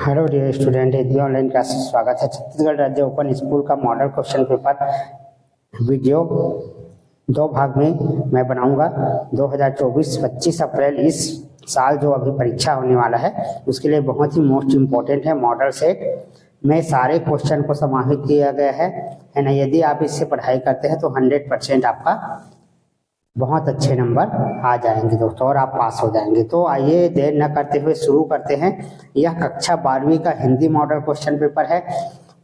Hello dear student, Hindi online classes स्वागत है। छत्तीसगढ़ राज्य ओपन स्कूल का मॉडल क्वेश्चन पेपर वीडियो दो भाग में मैं बनाऊंगा। 2024-25 अप्रैल इस साल जो अभी परीक्षा होने वाला है उसके लिए बहुत ही मोस्ट इम्पोर्टेंट है। मॉडल सेट में सारे क्वेश्चन को समाहित किया गया है ना। यदि आप इससे पढ़ाई करते हैं तो 100% आपका बहुत अच्छे नंबर आ जाएंगे दोस्तों और आप पास हो जाएंगे। तो आइए देर न करते हुए शुरू करते हैं। यह कक्षा 12वीं का हिंदी मॉडल क्वेश्चन पेपर है।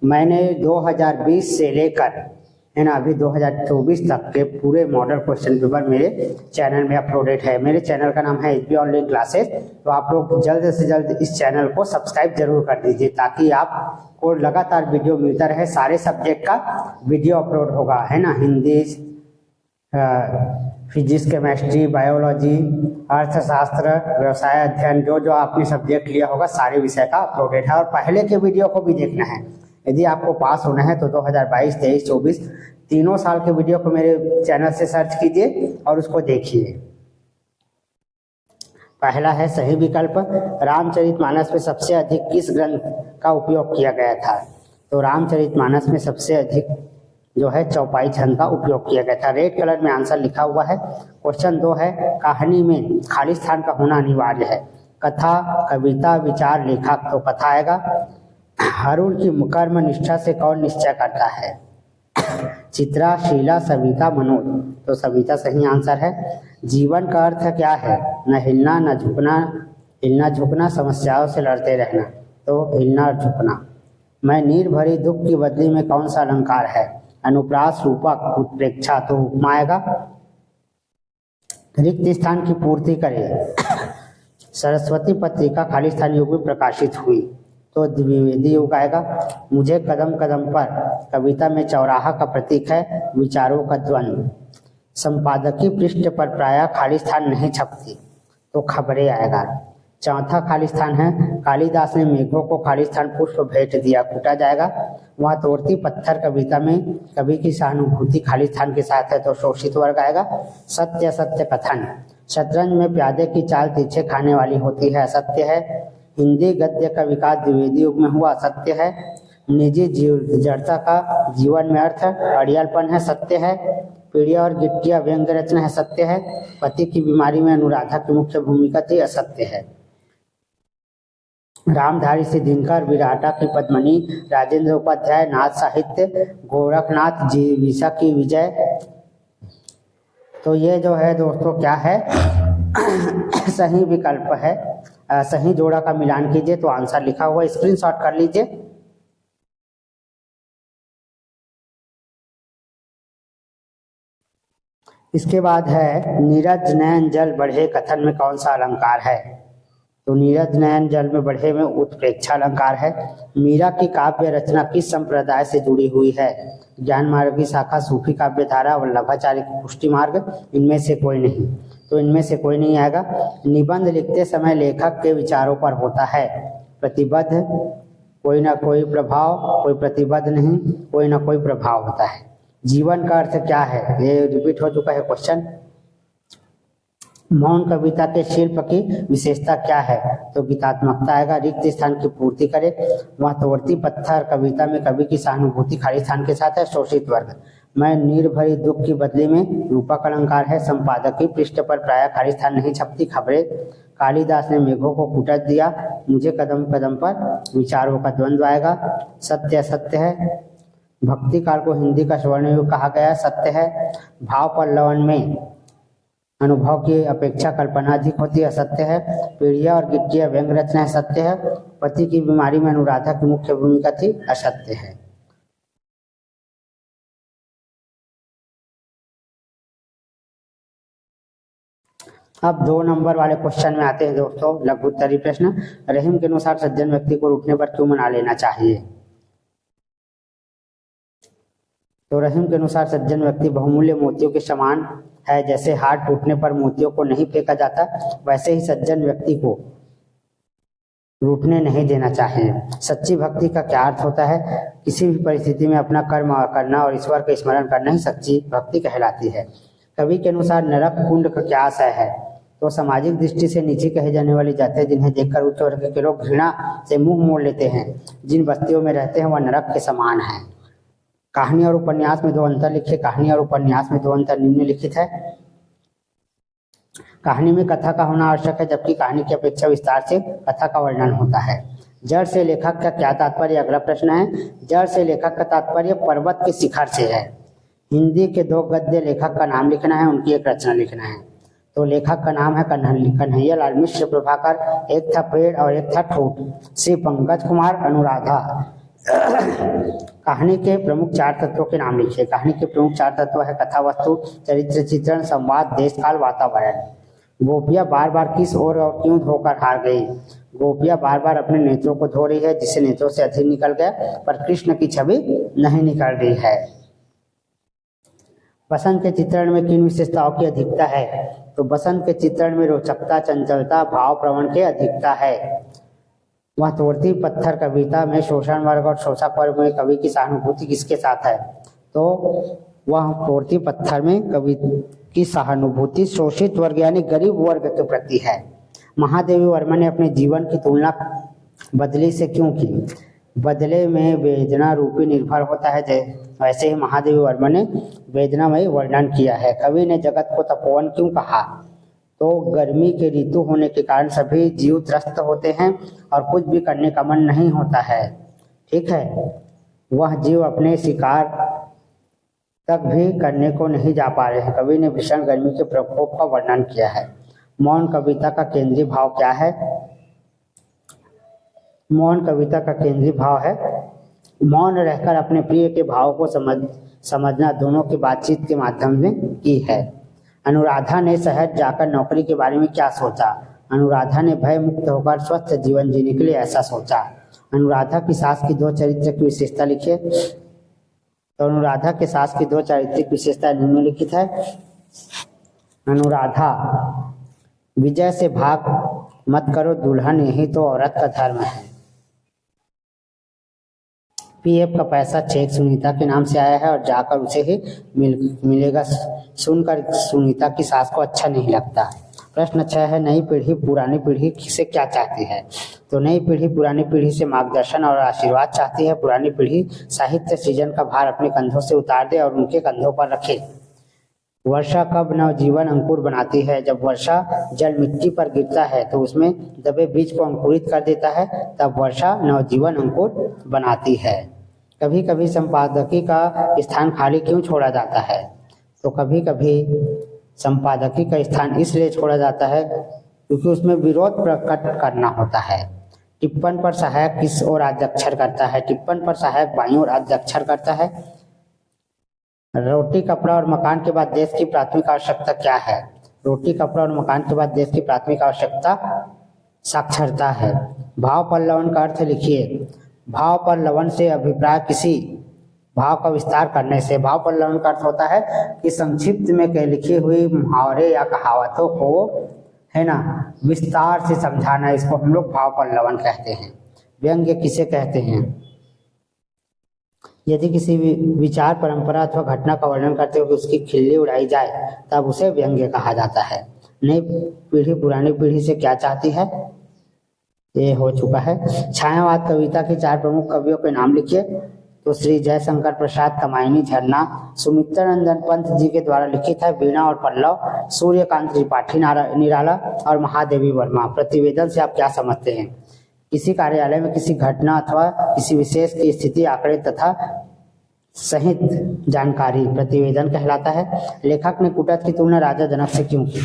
मैंने 2020 से लेकर है ना अभी 2024 तक के पूरे मॉडल क्वेश्चन पेपर मेरे चैनल में अपलोडेड है। मेरे चैनल का नाम है एचबी ऑनलाइन क्लासेस। तो आप लोग जल्द से जल्द इस चैनल को सब्सक्राइब जरूर कर दीजिए ताकि आपको लगातार वीडियो मिलता रहे। सारे सब्जेक्ट का वीडियो अपलोड होगा है ना। हिंदी, फिजिक्स, केमिस्ट्री, बायोलॉजी, अर्थशास्त्र, व्यवसाय अध्ययन, जो आपने सब्जेक्ट लिया होगा सारे विषय का अपलोडेड है। और पहले के वीडियो को भी देखना है। यदि आपको पास होना है तो 2022, 23, 24 तीनों साल के वीडियो को मेरे चैनल से सर्च कीजिए और उसको देखिए। पहला है सही विकल्प, रामचरितमानस में सबसे अधिक किस ग्रंथ का उपयोग किया गया था? तो रामचरितमानस में सबसे अधिक जो है चौपाई छंद का उपयोग किया गया था। रेड कलर में आंसर लिखा हुआ है। क्वेश्चन 2 है, कहानी में खाली स्थान का होना अनिवार्य है। कथा, कविता, विचार, लेखक। तो कथा आएगा। अरुण की कर्म निष्ठा से कौन निश्चय करता है? चित्रा, शीला, सविता, मनोज। तो सविता सही आंसर है। जीवन का अर्थ क्या है? न हिलना न झुकना, हिलना झुकना, समस्याओं से लड़ते रहना। तो हिलना और झुकना। मैं नीर भरी दुख की बदली में कौन सा अलंकार है? अनुप्रास, रूपक, उत्प्रेक्षा। तो उपमा आएगा। रिक्त स्थान की पूर्ति करे। सरस्वती पत्रिका खाली स्थान युग में प्रकाशित हुई। तो द्विवेदी युग आएगा। मुझे कदम कदम पर कविता में चौराहा का प्रतीक है विचारों का द्वंद्व। संपादकीय पृष्ठ पर प्रायः खाली स्थान नहीं छपती। तो खबरें आएगा। चौथा खाली स्थान है, कालिदास ने मेघों को खाली स्थान पुष्प भेंट दिया। कूटा जाएगा। वह तोड़ती पत्थर कविता में कवि की सहानुभूति खाली स्थान के साथ है। तो शोषित वर्ग आएगा। सत्य सत्य कथन, शतरंज में प्यादे की चाल तिरछे खाने वाली होती है। असत्य है। हिंदी गद्य का विकास द्विवेदी युग में हुआ। सत्य है। निजी जड़ता का जीवन में अर्थ अड़ियालपन है। सत्य है। पीड़िया और गिट्टिया व्यंग्य रचना है। सत्य है। पति की बीमारी में अनुराधा की मुख्य भूमिका थी। असत्य है। रामधारी से दिनकर, विराटा की पद्मनी, राजेंद्र उपाध्याय, नाथ साहित्य, गोरखनाथ जीविसा की विजय। तो ये जो है दोस्तों क्या है सही विकल्प है। सही जोड़ा का मिलान कीजिए। तो आंसर लिखा हुआ स्क्रीनशॉट कर लीजिए। इसके बाद है नीरज नयन जल बढ़े कथन में कौन सा अलंकार है? तो नीरज नयन जल में बढ़े में उत्प्रेक्षा अलंकार है। मीरा की काव्य रचना किस संप्रदाय से जुड़ी हुई है? ज्ञान मार्ग की शाखा, सूफी काव्य धारा, वल्लभाचार्य की पुष्टि मार्ग। इनमें से कोई नहीं। तो इनमें से कोई नहीं आएगा। निबंध लिखते समय लेखक के विचारों पर होता है प्रतिबद्ध, कोई ना कोई प्रभाव, कोई प्रतिबद्ध नहीं, कोई ना कोई प्रभाव होता है। जीवन का अर्थ क्या है? ये रिपीट हो चुका है क्वेश्चन। मौन कविता के शिल्प की विशेषता क्या है? तो गीतात्मकता आएगा। रिक्त स्थान की पूर्ति करे। वह तोड़ती पत्थर कविता में कवि की सहानुभूति खाली स्थान के साथ है। शोषित वर्ग। मैं नीर भरी दुख की बदली में रूपक अलंकार है। संपादकीय पृष्ठ पर प्रायः खाली स्थान नहीं छपती। खबरें। कालिदास ने मेघों को कूटा दिया। मुझे कदम कदम पर विचारों का द्वंद्व आएगा। सत्य सत्य है। भक्ति काल को हिंदी का स्वर्ण युग कहा गया। सत्य है। भाव पल्लवन में अनुभव की अपेक्षा कल्पना अधिक होती है। असत्य है। पीड़िया और गिट्टिया व्यंग्य रचना है। सत्य है। पति की बीमारी में अनुराधा की मुख्य भूमिका थी। असत्य है। अब 2 नंबर वाले क्वेश्चन में आते हैं दोस्तों। लघु उत्तरीय प्रश्न। रहीम के अनुसार सज्जन व्यक्ति को रूठने पर क्यों मना लेना चाहिए? तो रहीम के अनुसार सज्जन व्यक्ति बहुमूल्य मोतियों के समान है। जैसे हाथ टूटने पर मोतियों को नहीं फेंका जाता, वैसे ही सज्जन व्यक्ति को रूठने नहीं देना चाहिए। सच्ची भक्ति का क्या अर्थ होता है? किसी भी परिस्थिति में अपना कर्म करना और ईश्वर का स्मरण करना ही सच्ची भक्ति कहलाती है। कवि के अनुसार नरक कुंड का क्या आशय है? तो सामाजिक दृष्टि से नीचे कहे जाने वाली जातियां जिन्हें देखकर उच्च वर्ग के लोग घृणा से मुंह मोड़ लेते हैं, जिन बस्तियों में रहते हैं वह नरक के समान है। कहानी और उपन्यास में दो अंतर लिखिए। कहानी और उपन्यास में दो अंतर निम्नलिखित है। कहानी में कथा का होना आवश्यक है, जबकि कहानी की अपेक्षा विस्तार से कथा का वर्णन होता है। जड़ से लेखक का क्या तात्पर्य, अगला प्रश्न है। जड़ से लेखक का तात्पर्य पर्वत के शिखर से है। हिंदी के दो गद्य लेखक का नाम लिखना है, उनकी एक रचना लिखना है। तो लेखक का नाम है कन्हैया लाल मिश्र प्रभाकर, एक था पेड़ और एक था ठूठ। श्री पंकज कुमार अनुराधा। कहानी के प्रमुख चार तत्वों के नाम लिखिए। कहानी के प्रमुख चार तत्व है कथा वस्तु, चरित्र चित्रण, संवाद, देश काल, वातावरण। गोपियां बार बार किस ओर और क्यों धोकर हार गई। गोपियां बार बार अपने नेत्रों को धो रही है, जिससे नेत्रों से अधीर निकल गया, पर कृष्ण की छवि नहीं निकल रही है। बसंत के चित्रण में किन विशेषताओं की अधिकता है। तो बसंत के चित्रण में रोचकता, चंचलता, भाव प्रवण की अधिकता है। वह तोड़ती पत्थर कविता में शोषण वर्ग और शोषक वर्ग में कवि की सहानुभूति किसके साथ है। तो वह तोड़ती पत्थर में कवि की सहानुभूति शोषित वर्ग यानी गरीब वर्ग के प्रति है। महादेवी वर्मा ने अपने जीवन की तुलना बदले से क्यों की। बदले में वेदना रूपी निर्भर होता है, वैसे ही महादेवी वर्मा ने वेदनामयी वर्णन किया है। कवि ने जगत को तपोवन क्यों कहा। तो गर्मी के ऋतु होने के कारण सभी जीव त्रस्त होते हैं और कुछ भी करने का मन नहीं होता है। ठीक है, वह जीव अपने शिकार तक भी करने को नहीं जा पा रहे हैं। कवि ने भीषण गर्मी के प्रकोप का वर्णन किया है। मौन कविता का केंद्रीय भाव क्या है। मौन कविता का केंद्रीय भाव है मौन रहकर अपने प्रिय के भाव को समझना दोनों की बातचीत के माध्यम से की है। अनुराधा ने शहर जाकर नौकरी के बारे में क्या सोचा। अनुराधा ने भय मुक्त होकर स्वस्थ जीवन जीने के लिए ऐसा सोचा। अनुराधा की सास की दो चरित्र की विशेषता लिखिए। तो अनुराधा के सास की दो चारित्रिक विशेषता निम्नलिखित है। अनुराधा, विजय से भाग मत करो दुल्हन, यही तो औरत का धर्म है। पीएफ का पैसा चेक सुनीता के नाम से आया है और जाकर उसे ही मिलेगा। सुनकर सुनीता की सास को अच्छा नहीं लगता। प्रश्न 6 है, नई पीढ़ी पुरानी पीढ़ी से क्या चाहती है। तो नई पीढ़ी पुरानी पीढ़ी से मार्गदर्शन और आशीर्वाद चाहती है। पुरानी पीढ़ी साहित्य सृजन का भार अपने कंधों से उतार दे और उनके कंधों पर रखे। वर्षा कब नवजीवन अंकुर बनाती है। जब वर्षा जल मिट्टी पर गिरता है तो उसमें दबे बीज को अंकुरित कर देता है, तब वर्षा नवजीवन अंकुर बनाती है। कभी कभी संपादकी का स्थान खाली क्यों छोड़ा जाता है। तो कभी कभी संपादकी का स्थान इसलिए छोड़ा जाता है क्योंकि उसमें विरोध प्रकट करना होता है। टिप्पण पर सहायक किस ओर आद्याक्षर करता है। टिप्पण पर सहायक बाईं ओर आद्याक्षर करता है। रोटी कपड़ा और मकान के बाद देश की प्राथमिक आवश्यकता क्या है। रोटी कपड़ा और मकान के बाद देश की प्राथमिक आवश्यकता साक्षरता है। भाव पल्लवन का अर्थ लिखिए। भाव पल्लवन से अभिप्राय किसी भाव का विस्तार करने से। भाव पल्लवन का अर्थ होता है कि संक्षिप्त में लिखी हुई मुहावरे या कहावतों को है ना विस्तार से समझाना, इसको हम लोग भाव पल्लवन कहते हैं। व्यंग्य किसे कहते हैं। यदि किसी विचार परंपरा अथवा घटना का वर्णन करते हुए उसकी खिल्ली उड़ाई जाए तब उसे व्यंग्य कहा जाता है। नई पीढ़ी पुरानी पीढ़ी से क्या चाहती है, ये हो चुका है। छायावाद कविता के 4 प्रमुख कवियों के नाम लिखिए। तो श्री जयशंकर प्रसाद कमायनी झरना, सुमित्रानंदन पंत जी के द्वारा लिखित है वीणा और पल्लव, सूर्यकांत त्रिपाठी निराला और महादेवी वर्मा। प्रतिवेदन से आप क्या समझते हैं। किसी कार्यालय में किसी घटना अथवा किसी विशेष की स्थिति, आंकड़े तथा सहित जानकारी प्रतिवेदन कहलाता है। लेखक ने कुटथ की तुलना राजा जनक से क्यों की।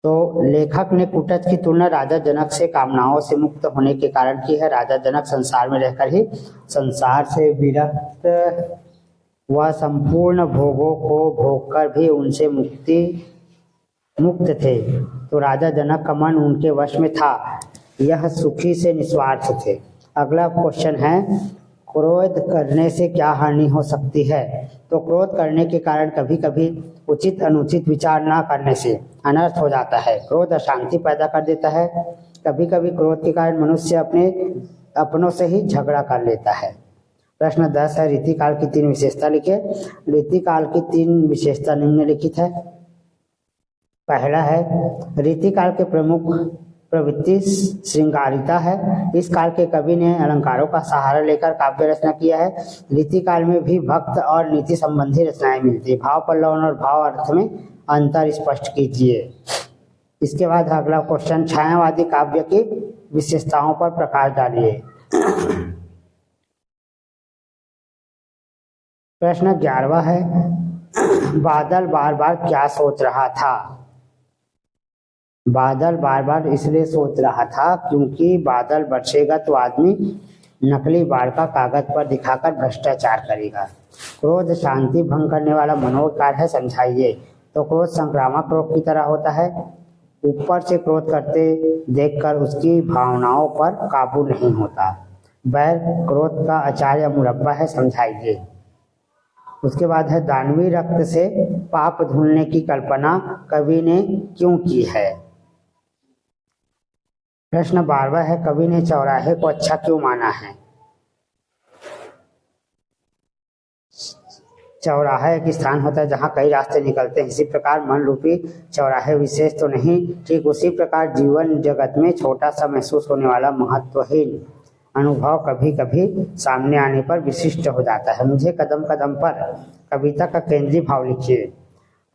तो लेखक ने कुटथ की तुलना राजा जनक से कामनाओं से मुक्त होने के कारण की है। राजा जनक संसार में रहकर ही संसार से विरक्त व संपूर्ण भोगों को भोगकर भी उनसे मुक्त थे। तो राजा जनक का मन उनके वश में था, यह सुखी से निस्वार्थ थे। अगला क्वेश्चन है, क्रोध करने से क्या हानि हो सकती है। तो क्रोध करने के कारण कभी कभी उचित अनुचित विचार न करने से अनर्थ हो जाता है। क्रोध अशांति पैदा कर देता है। कभी कभी क्रोध के कारण मनुष्य अपनों से ही झगड़ा कर लेता है। प्रश्न 10 है, रीतिकाल की 3 विशेषता लिखिए। रीतिकाल की 3 विशेषता निम्नलिखित है। पहला है, रीतिकाल के प्रमुख प्रवृत्ति श्रृंगारिता है। इस काल के कवि ने अलंकारों का सहारा लेकर काव्य रचना किया है। रीतिकाल में भी भक्त और नीति संबंधी रचनाएं मिलती है। भाव पल्लवन और भाव अर्थ में अंतर स्पष्ट कीजिए। इसके बाद अगला क्वेश्चन, छायावादी काव्य की विशेषताओं पर प्रकाश डालिए। प्रश्न 11वां है, बादल बार बार क्या सोच रहा था। बादल बार बार इसलिए सोच रहा था क्योंकि बादल बरसेगा तो आदमी नकली बाढ़ का कागज पर दिखाकर भ्रष्टाचार करेगा। क्रोध शांति भंग करने वाला मनोविकार है, समझाइए। तो क्रोध संक्रामक रोग की तरह होता है। ऊपर से क्रोध करते देखकर उसकी भावनाओं पर काबू नहीं होता। बैर क्रोध का अचार या मुरब्बा है, समझाइए। उसके बाद है, दानवी रक्त से पाप धुलने की कल्पना कवि ने क्यों की है। प्रश्न 12वां है, कवि ने चौराहे को अच्छा क्यों माना है। चौराहा एक स्थान होता है जहाँ कई रास्ते निकलते हैं। इसी प्रकार मन रूपी चौराहे विशेष तो नहीं, ठीक उसी प्रकार जीवन जगत में छोटा सा महसूस होने वाला महत्वहीन अनुभव कभी कभी सामने आने पर विशिष्ट हो जाता है। मुझे कदम कदम पर कविता का केंद्रीय भाव लिखिए।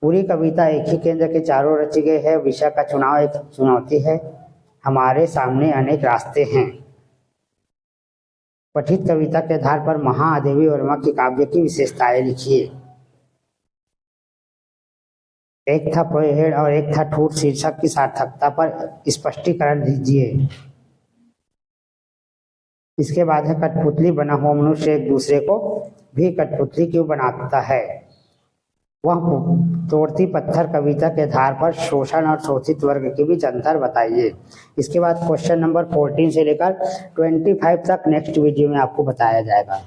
पूरी कविता एक ही केंद्र के चारों रची गई है। विषय का चुनाव एक चुनौती है। हमारे सामने अनेक रास्ते हैं। पठित कविता के आधार पर महादेवी वर्मा की काव्य की विशेषताएं लिखिए। एक था पेड़ और एक था ठूठ शीर्षक की सार्थकता पर स्पष्टीकरण दीजिए। इसके बाद है, कठपुतली बना हुआ मनुष्य एक दूसरे को भी कठपुतली क्यों बनाता है। वह तोड़ती पत्थर कविता के आधार पर शोषण और शोषित वर्ग के बीच अंतर बताइए। इसके बाद क्वेश्चन नंबर 14 से लेकर 25 तक नेक्स्ट वीडियो में आपको बताया जाएगा।